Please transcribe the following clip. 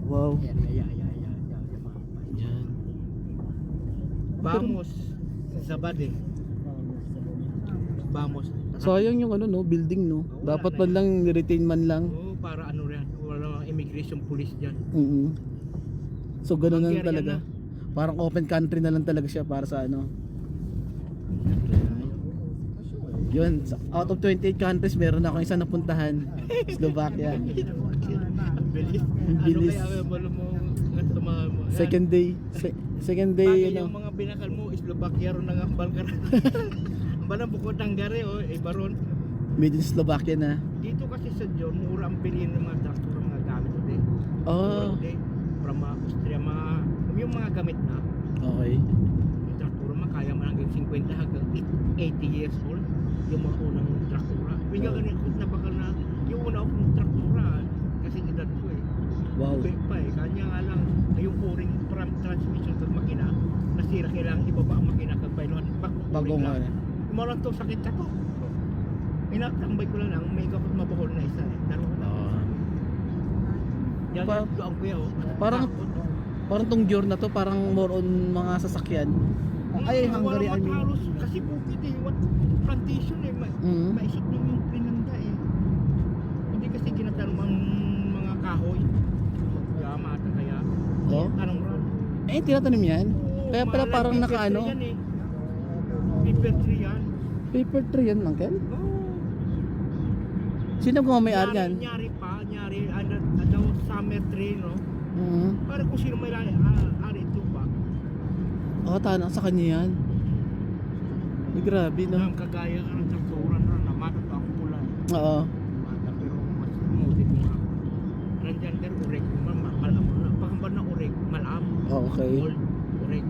Wow. Yan. Yan. Vamos sa Sabade. Vamos. Sayang yung ano no, building no. Dapat man lang retain man lang. Oo, para ano rin. Wala immigration police dyan. So ganun na lang Hungarian talaga. Parang open country na lang talaga siya para sa ano. Yun, out of 28 countries meron ako isa napuntahan. Slovakia. Ang bilis. Ang Ano bilis. kaya wala mo samahan mo? Yan. Second day, second day Bagay ano. yung mga binakal mo, Slovakia ron ng ambal ka rin. Ang balang bukod ng gari, iba ron. Made in Slovakia na. Dito kasi sa John, mura ang bilhin ng mga traktor, mga gamit ulit. Oh, From Austria, yung mga gamit na, okay. yung traktura man, kaya man hanggang 50 hanggang 80 years old. Yung mga unang traktura. Bigyan ka rin, napakal na, yung una akong traktura, kasi edad ko Wow. Quick pa kanya nga lang, yung o-ring transmission sa makina, nasira, kailangan ibaba ang makina kag pailuan. Bagong nga. Umalang to, sakit ka to. Inatambay ko lang, may kapag mabukol na isa Dalawa na. Yan, doon ko yan. Parang tong Dior na to, parang more on mga sasakyan. Ay, Hungary, I mean. Kasi bukid what plantation maisot nyo yung pinanda Hindi kasi ginatanong ang mga kahoy. Yama ata kaya. Oh? Tanong ron. Tinatanim yan? Kaya pala Mahalang parang paper nakaano? tree yan Paper tree yan. Paper tree yan, Uncle? Oo. Sino may-ari yan? Nyari ano, summer tree, no? Parang kung sino may ari ito pa. Tanong sa kanya yan. Grabe, no? Ang kagaya ka ng trakturan ron, namatot ako pula. Oo. Mata, pero mas mutit mo ako. Nandyan der, urek, malam mo na. Pagkamban na urek, malam. Okay. Old, urek.